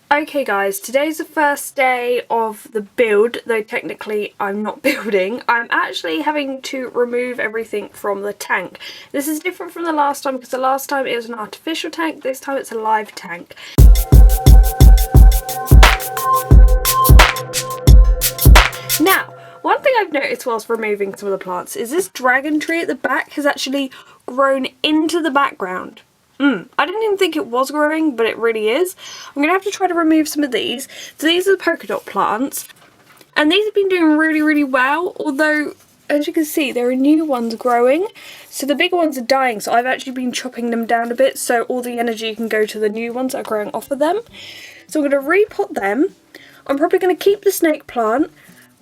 Okay guys, today's the first day of the build, though technically I'm not building. I'm actually having to remove everything from the tank. This is different from the last time because the last time it was an artificial tank, this time it's a live tank. Now, one thing I've noticed whilst removing some of the plants is this dragon tree at the back has actually grown into the background. I didn't even think it was growing, but it really is. I'm going to have to try to remove some of these. So these are the polka dot plants. And these have been doing really well, although, as you can see, there are new ones growing. So the bigger ones are dying, so I've actually been chopping them down a bit so all the energy can go to the new ones that are growing off of them. So I'm going to repot them. I'm probably going to keep the snake plant.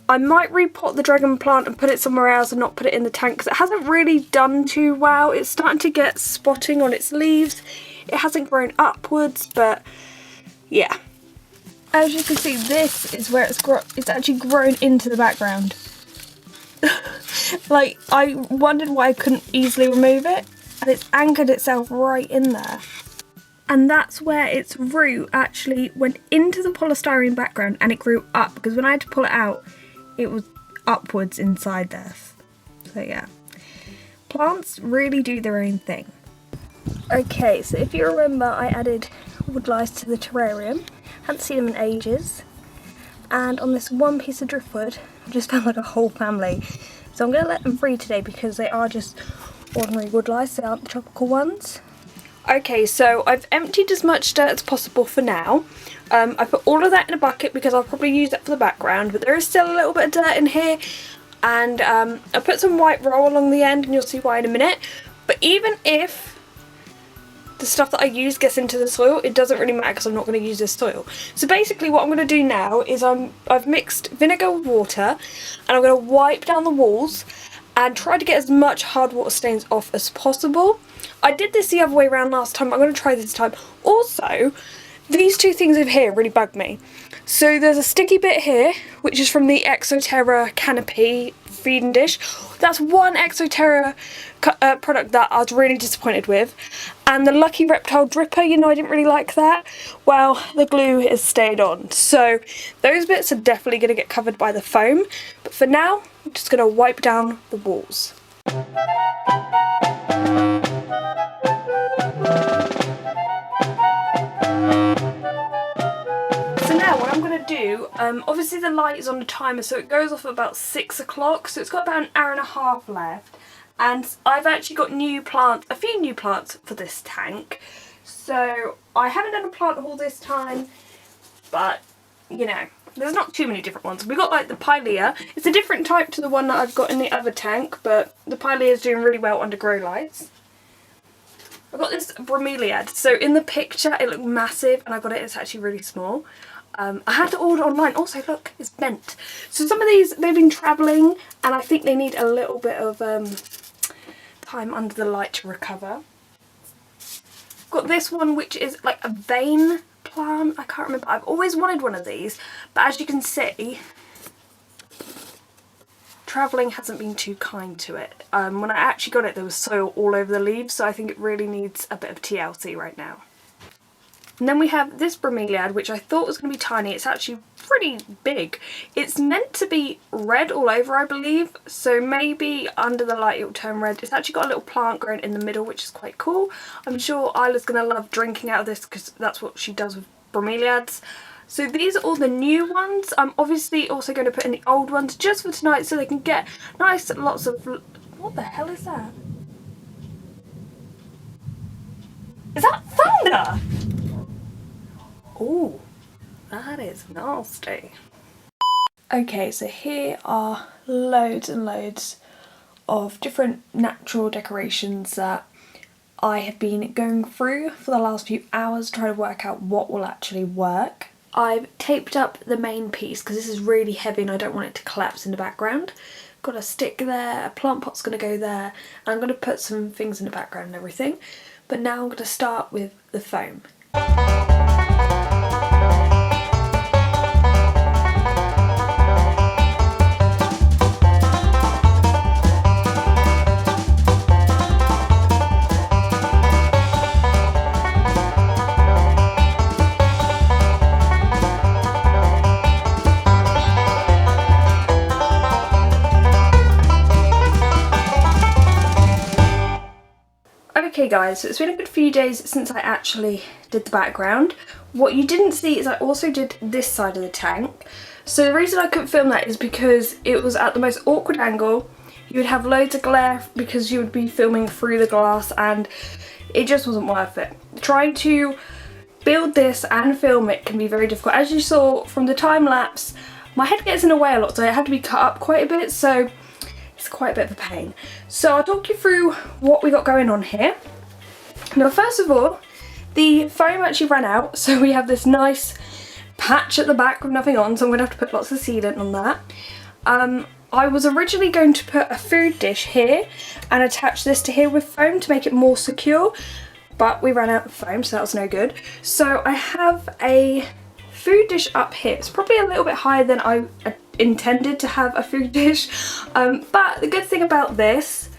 I might repot the dragon plant and put it somewhere else and not put it in the tank because it hasn't really done too well. It's starting to get spotting on its leaves. It hasn't grown upwards, but yeah. As you can see, this is where it's actually grown into the background. Like, I wondered why I couldn't easily remove it, and it's anchored itself right in there. And that's where its root actually went into the polystyrene background and it grew up, because when I had to pull it out, it was upwards inside there. So yeah, plants really do their own thing. Okay, so if you remember, I added woodlice to the terrarium. Hadn't seen them in ages. And on this one piece of driftwood, I just found like a whole family. So I'm going to let them free today because they are just ordinary woodlice, they aren't the tropical ones. Okay, so I've emptied as much dirt as possible for now. I put all of that in a bucket because I'll probably use that for the background, but there is still a little bit of dirt in here, and I put some white roll along the end, and you'll see why in a minute. But even if the stuff that I use gets into the soil, it doesn't really matter because I'm not going to use this soil. So basically what I'm going to do now is I've mixed vinegar with water, and I'm going to wipe down the walls and try to get as much hard water stains off as possible. I did this the other way around last time, I'm going to try this time. Also, these two things over here really bug me. So there's a sticky bit here, which is from the Exoterra canopy feeding dish. That's one Exoterra product that I was really disappointed with. And the Lucky Reptile Dripper, you know, I didn't really like that. Well, the glue has stayed on. So those bits are definitely going to get covered by the foam. But for now, I'm just going to wipe down the walls. Obviously the light is on the timer, so it goes off at about 6 o'clock, so it's got about an hour and a half left. And I've actually got a few new plants for this tank. So I haven't done a plant haul this time, but you know, there's not too many different ones. We've got like the Pilea. It's a different type to the one that I've got in the other tank, but the Pilea is doing really well under grow lights. I've got this bromeliad. So in the picture it looked massive, and I got it, it's actually really small. I had to order online. Also, look, it's bent. So some of these, they've been travelling, and I think they need a little bit of time under the light to recover. Got this one, which is like a vein plant. I can't remember. I've always wanted one of these, but as you can see, travelling hasn't been too kind to it. When I actually got it, there was soil all over the leaves, so I think it really needs a bit of TLC right now. And then we have this bromeliad, which I thought was going to be tiny. It's actually pretty big. It's meant to be red all over, I believe, so maybe under the light it will turn red. It's actually got a little plant growing in the middle, which is quite cool. I'm sure Isla's going to love drinking out of this because that's what she does with bromeliads. So these are all the new ones. I'm obviously also going to put in the old ones just for tonight so they can get nice lots of... What the hell is that? Is that thunder? Oh, that is nasty. Okay, so here are loads and loads of different natural decorations that I have been going through for the last few hours trying to work out what will actually work. I've taped up the main piece because this is really heavy and I don't want it to collapse in the background. Got a stick there, a plant pot's going to go there, and I'm going to put some things in the background and everything. But now I'm going to start with the foam. guys, so it's been a good few days since I actually did the background. What you didn't see is I also did this side of the tank. So the reason I couldn't film that is because it was at the most awkward angle. You would have loads of glare because you would be filming through the glass and it just wasn't worth it. Trying to build this and film it can be very difficult. As you saw from the time lapse, my head gets in the way a lot, so it had to be cut up quite a bit, so it's quite a bit of a pain. So I'll talk you through what we got going on here. Now first of all, the foam actually ran out, so we have this nice patch at the back with nothing on, so I'm going to have to put lots of sealant on that. I was originally going to put a food dish here and attach this to here with foam to make it more secure, but we ran out of foam, so that was no good. So I have a food dish up here. It's probably a little bit higher than I intended to have a food dish, but the good thing about this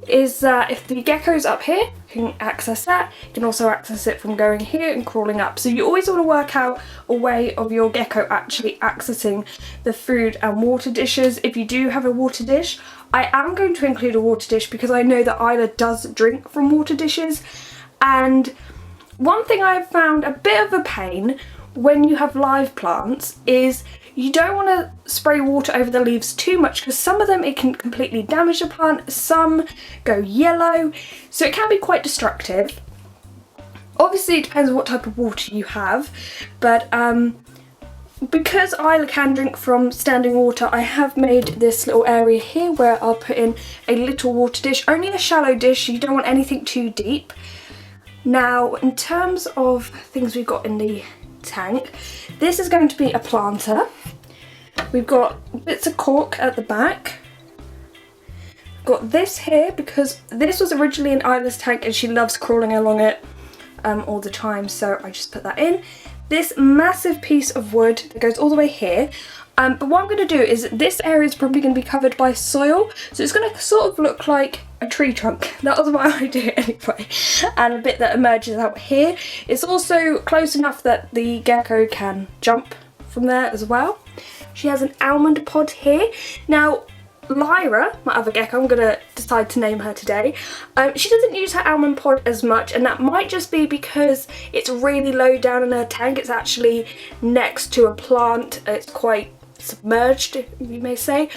is that if the gecko's up here, you can access that. You can also access it from going here and crawling up. So you always want to work out a way of your gecko actually accessing the food and water dishes. If you do have a water dish, I am going to include a water dish because I know that Isla does drink from water dishes. And one thing I've found a bit of a pain when you have live plants is you don't want to spray water over the leaves too much because some of them it can completely damage the plant, some go yellow, so it can be quite destructive. Obviously it depends on what type of water you have, but because Isla can drink from standing water, I have made this little area here where I'll put in a little water dish, only a shallow dish, you don't want anything too deep. Now in terms of things we've got in the tank, this is going to be a planter. We've got bits of cork at the back. We've got this here because this was originally in Isla's tank and she loves crawling along it all the time, so I just put that in. This massive piece of wood that goes all the way here, but what I'm going to do is this area is probably going to be covered by soil, so it's going to sort of look like a tree trunk. That was my idea anyway, and a bit that emerges out here. It's also close enough that the gecko can jump from there as well. She has an almond pod here. Now Lyra, my other gecko, I'm going to decide to name her today, she doesn't use her almond pod as much, and that might just be because it's really low down in her tank. It's actually next to a plant, it's quite submerged, you may say.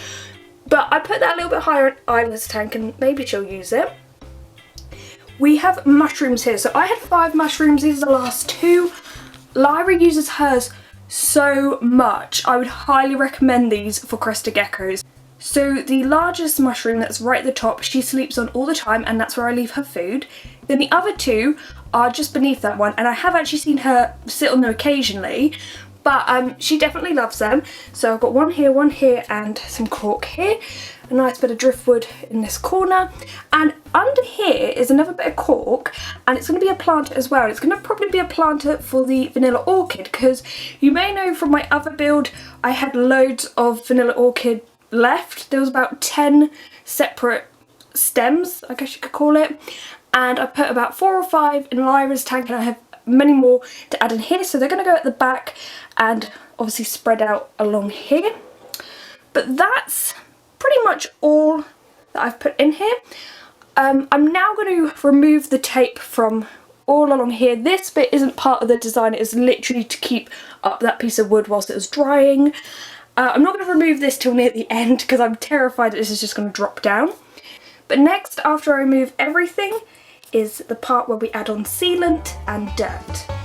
But I put that a little bit higher in Isla's tank and maybe she'll use it. We have mushrooms here. So I had 5 mushrooms, these are the last 2. Lyra uses hers so much. I would highly recommend these for crested geckos. So the largest mushroom that's right at the top, she sleeps on all the time and that's where I leave her food. Then the other 2 are just beneath that one, and I have actually seen her sit on them occasionally. But she definitely loves them. So I've got one here, and some cork here. A nice bit of driftwood in this corner. And under here is another bit of cork, and it's going to be a planter as well. It's going to probably be a planter for the vanilla orchid, because you may know from my other build I had loads of vanilla orchid left. There was about 10 separate stems, I guess you could call it. And I put about 4 or 5 in Lyra's tank, and I have many more to add in here, so they're going to go at the back and obviously spread out along here. But that's pretty much all that I've put in here. I'm now going to remove the tape from all along here. This bit isn't part of the design, it is literally to keep up that piece of wood whilst it was drying. I'm not going to remove this till near the end because I'm terrified that this is just going to drop down. But next, after I remove everything, is the part where we add on sealant and dirt.